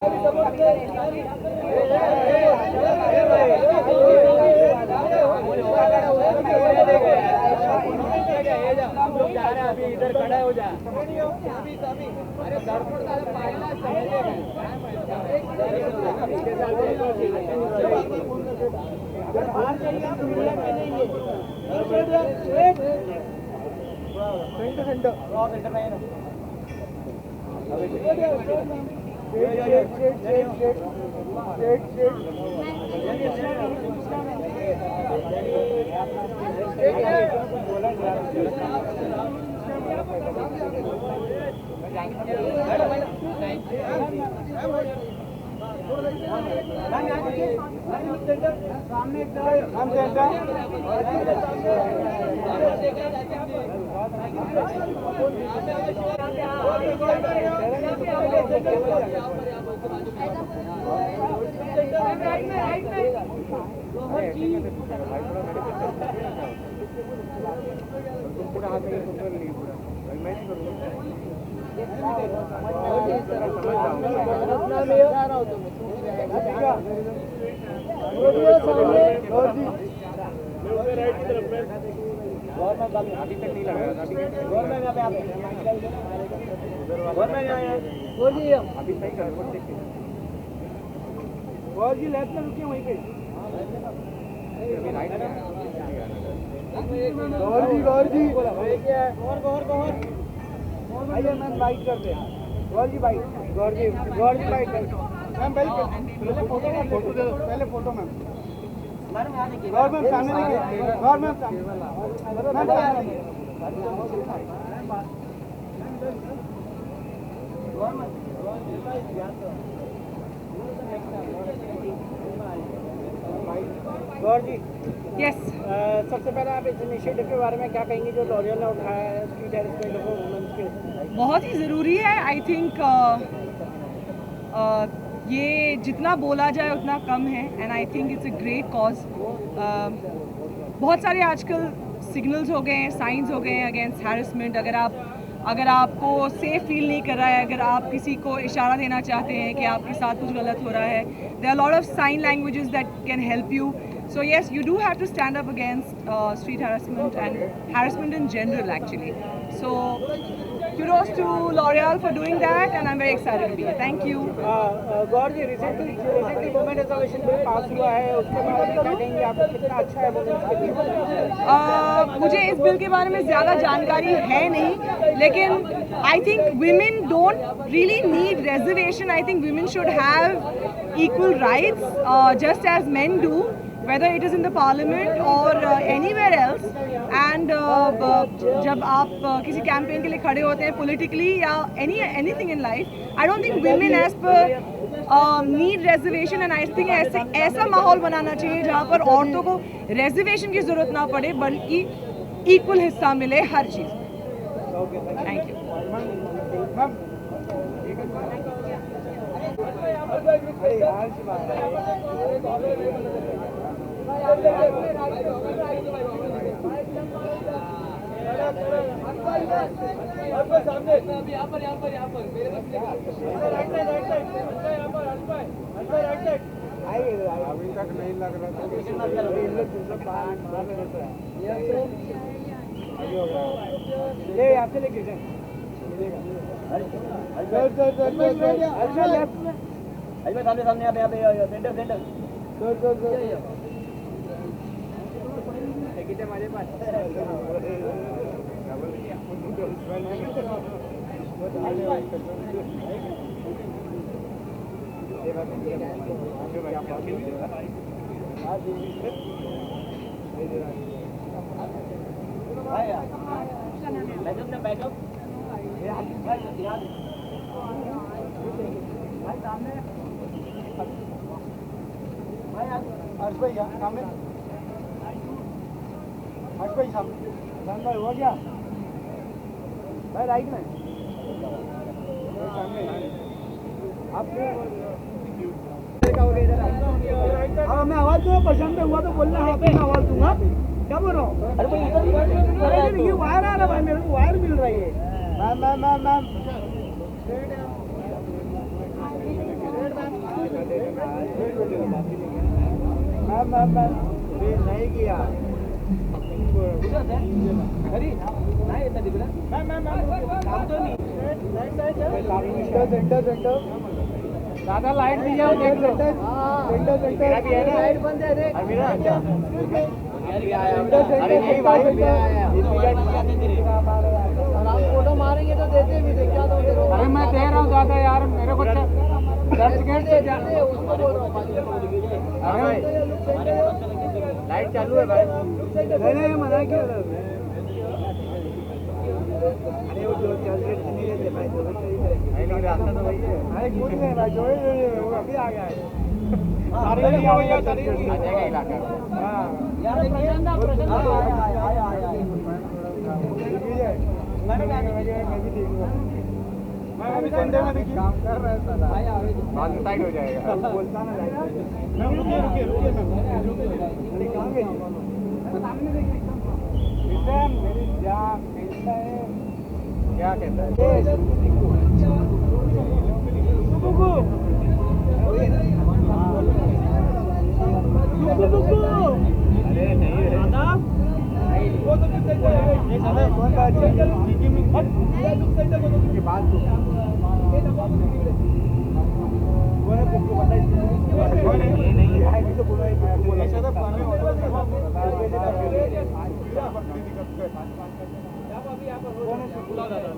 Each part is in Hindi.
इधर खड़ा हो जा। अभी तक नहीं लगाया था। अभी सही कर जी लेफ्ट में रुकिए वहीं पे। गौर जी आइए मैम बाइट करते हैं। गौर जी बाइट मैम पहले फोटो मैम गौर मैम सामने देखिए। गौर मैम सामने गौर जी यस सबसे पहले आप इस इनिशिएटिव के बारे में क्या कहेंगे जो लॉरियल ने उठाया है स्ट्रीट हैरेसमेंट ऑफ वुमेन्स के? बहुत ही ज़रूरी है। आई थिंक ये जितना बोला जाए उतना कम है and I think it's a great cause. बहुत सारे आजकल सिग्नल्स हो गए हैं, साइंस हो गए हैं अगेंस्ट हैरेसमेंट। अगर आपको सेफ फील नहीं कर रहा है, अगर आप किसी को इशारा देना चाहते हैं कि आपके साथ कुछ गलत हो रहा है, there are lot of sign languages that can help you. So yes, you do have to stand up against street harassment and harassment in general actually. So kudos to L'Oreal for doing that and I'm very excited to be here. Thank you. Gaur ji recently women reservation bill pass हुआ है, उसके बारे में क्या कहेंगे? आपको कितना अच्छा है women के लिए? मुझे इस बिल के बारे में ज़्यादा जानकारी है नहीं, लेकिन I think women don't really need reservation. I think women should have equal rights just as men do, whether it is in the parliament or anywhere else. And जब आप किसी कैंपेन के लिए खड़े होते हैं politically या anything in life, I don't think women as per need reservation. And I think ऐसा माहौल बनाना चाहिए जहाँ पर औरतों को reservation की ज़रूरत ना पड़े बल्कि equal हिस्सा मिले हर चीज़। Thank you. अभी तक नहीं लग रहा था ले यहाँ से लेके जाए सामने यहाँ पे सेंटर टिकट है हमारे पास। बैकअप सामने हर्ष भाई सामने भाई हुआ क्या भाई राइट में सामने आपको हाँ मैं आवाज दूंगा पसंद पे हुआ तो बोलना है मैं आवाज दूंगा क्या बोल रहा हूँ। अरे भाई ये वायर आ रहा भाई मेरे को वायर मिल रही है मैम मैम नहीं किया सेंटर दादा लाइट भी जाओ देख लो सेंटर लाइट बंद है देख अरे नहीं भाई फोटो मारेंगे तो देते भी देख क्या दो अरे मैं दे रहा हूँ दादा यार मेरे को चर्चगेट से जाने उसको बोल रहा हूँ अरे लाइट चालू है भाई नहीं मना क्यों अरे वो जो चर्चगेट से नहीं रहते भाई जो नहीं रास्ता तो वही है अरे कुछ नहीं भाई जो वो अभी आ गया है सारी नहीं आएगा सारी आ जाएगा इलाका हां यार प्रशांत आया मैं भी देखूंगा मैं अभी संडे में देखिए काम कर रहा है साला बाद में टाइट हो जाएगा बोलता ना लाइट मैं रुकिए अरे कहां गए सामने देखिए एकदम मेरी जान कहता है क्या कहता है बुबू अरे नहीं दादा वो तो कितने कौन बात है के बाद वो है बुक को बताइए नहीं है तो बोला ऐसा था पानी ऑर्डर कौन है बुला दादा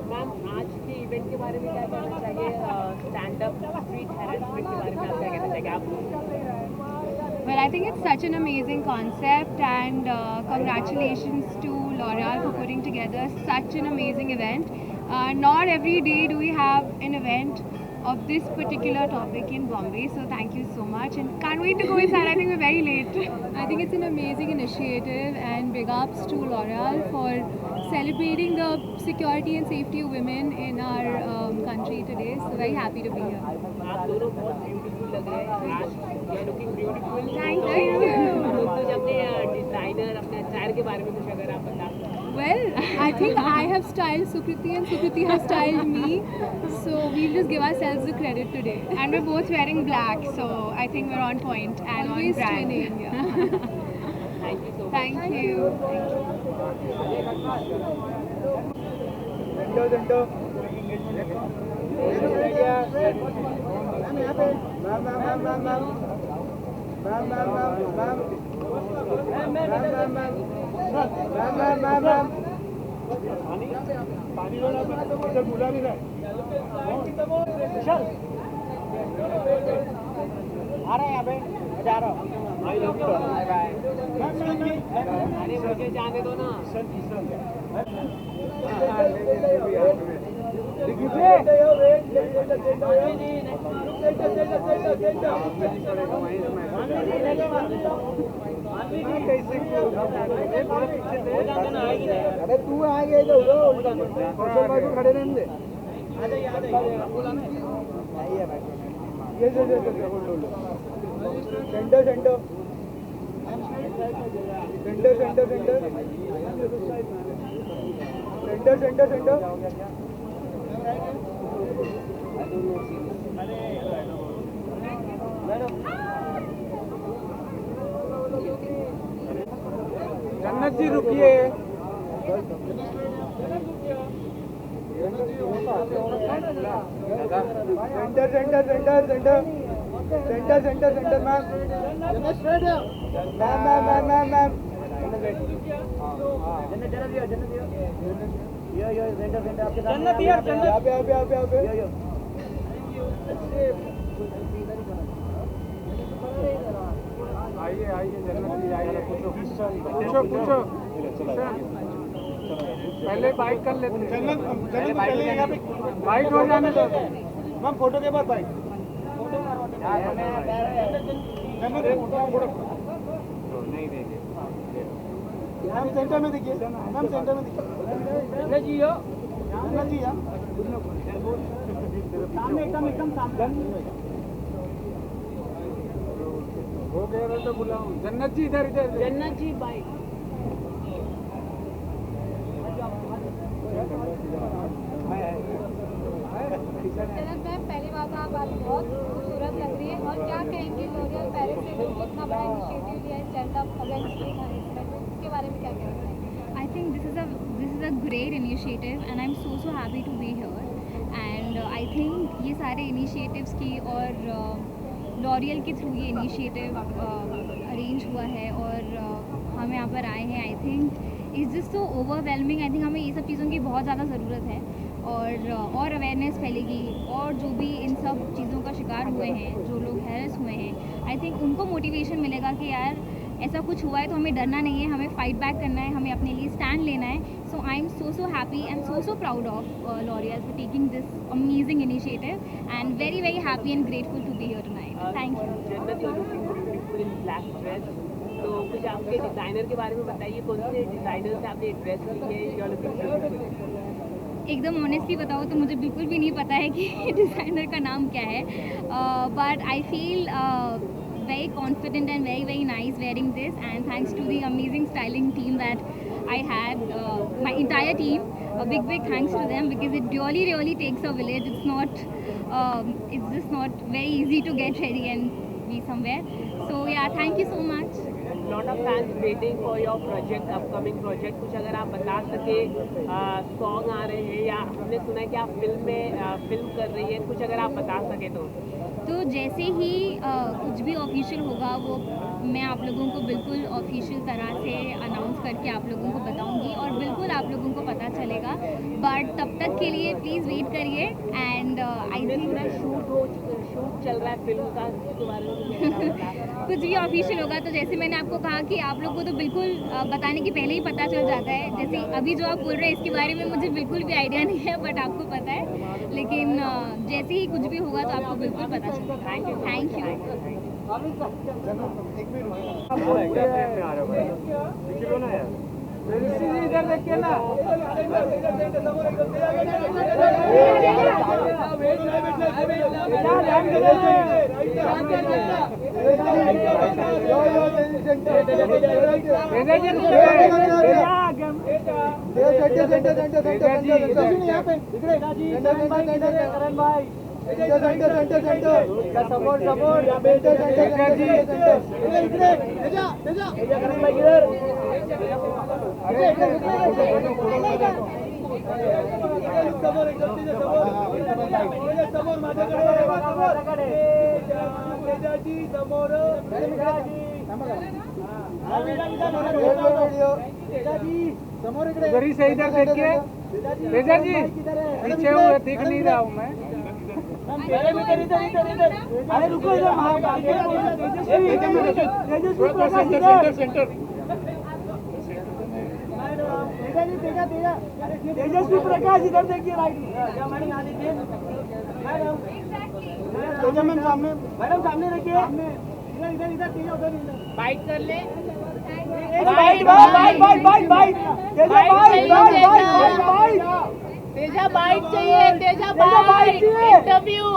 मैम आज के इवेंट के बारे में क्या कहना चाहिए स्टैंड अप स्ट्रीट हैरेसमेंट के बारे में आप क्या कहना चाहिए आप Well, I think it's such an amazing concept and congratulations to L'Oreal for putting together such an amazing event. Not every day do we have an event of this particular topic in Bombay, so thank you so much and can't wait to go inside. I think we're very late. I think it's an amazing initiative and big ups to L'Oreal for celebrating the security and safety of women in our country today, so very happy to be here. आप दोनों बहुत ब्यूटीफुल लग रहे हैं आज you are looking beautiful Thank you. कुछ अपने डिजाइनर अपने स्टाइल के बारे में कुछ अगर आप बता Well, I think I have styled Sukriti and Sukriti has styled me, so we'll just give ourselves the credit today. And we're both wearing black, so I think we're on point and Always on brand. twinning, yeah. Thank you so Thank you. पानी वाला इधर बुला भी रहा आ रहा है यहाँ पे जा रहा हूँ अरे मुझे जाने दो ना अरे तू आगे खड़े रहने दे ये सेंटर सेंटर जन्नत जी रुकिए सेंटर मैम आइए जन्नत जी आइए पूछो पहले बाइट कर लेते हैं। पहले यहाँ पे बाइट हो जाने दो मैम, फोटो के बाद बाइट। नहीं देंगे मैम, सेंटर में देखिए मैम, सेंटर में देखिए जी हो जी सामने एकदम सामने हो गया तो बुलाऊं। जन्नत जी इधर इधर, जन्नत जी बाइक जन्नत मैम, पहली बात आप आज बहुत खूबसूरत लग रही है। और क्या कहेंगे लॉरियल पेरिस ने जो इतना बड़ा इनिशिएटिव लिया है स्टैंड अप अगेंस्ट इसके बारे में क्या कहना चाहिए? I think this is a great initiative and I'm so happy to be here. And I think ये सारे initiatives की और लॉरियल के थ्रू ये इनिशिएटिव अरेंज हुआ है और हम यहाँ पर आए हैं। I think it's just so overwhelming. I think हमें ये सब चीज़ों की बहुत ज़्यादा ज़रूरत है और अवेयरनेस फैलेगी और जो भी इन सब चीज़ों का शिकार हुए हैं, जो लोग हैरेस हुए हैं, आई थिंक उनको मोटिवेशन मिलेगा कि यार ऐसा कुछ हुआ है तो हमें डरना नहीं है, हमें फाइट बैक करना है, हमें अपने लिए स्टैंड लेना है। So I am so happy and so proud of L'Oreal for taking this amazing initiative and very happy and grateful to be here tonight. Thank you. Jannat you looking beautiful in black dress, तो कुछ आपके डिज़ाइनर के बारे में बताइए, कौन से डिज़ाइनर से आपने ड्रेस ली है? You are looking beautiful. एकदम ऑनेस्टली बताओ तो मुझे बिल्कुल भी नहीं पता है कि डिज़ाइनर का नाम क्या है, but I feel very confident and very nice wearing this, and thanks to the amazing styling team that I had, my entire team, a big thanks to them, because it really takes a village. It's just not very easy to get ready and be somewhere. So yeah, thank you so much. Lot of fans waiting for your project, upcoming project. कुछ अगर आप बता सके, सॉन्ग आ रहे हैं या हमने सुना है कि आप फिल्म कर रही है, कुछ अगर आप बता सके तो जैसे ही कुछ भी ऑफिशियल होगा वो मैं आप लोगों को बिल्कुल ऑफिशियल तरह से अनाउंस करके आप लोगों को बताऊंगी और बिल्कुल आप लोगों को पता चलेगा। बट तब तक के लिए प्लीज़ वेट करिए। एंड आई थिंक शूट चल रहा है फिल्म का, इसके बारे में कुछ भी ऑफिशियल होगा तो जैसे मैंने आपको कहा कि आप लोग को तो बिल्कुल बताने के पहले ही पता चल जाता है। जैसे अभी जो आप बोल रहे हैं इसके बारे में मुझे बिल्कुल भी आइडिया नहीं है, बट आपको पता है। लेकिन जैसे ही कुछ भी होगा तो आपको बिल्कुल पता चलेगा। Thank you. इधर देखिए ना, इधर से इधर देखिए तेजा जी, पीछे हुए दिख नहीं रहा हूँ मैं। अरे रुको इधर, सेंटर तेजस्वी प्रकाश इधर देखिए, राइट तेजा मैम सामने, मैडम सामने रखिए, इधर बाइट कर ले। तेजा बाइट चाहिए, तेजा बाइट इंटरव्यू।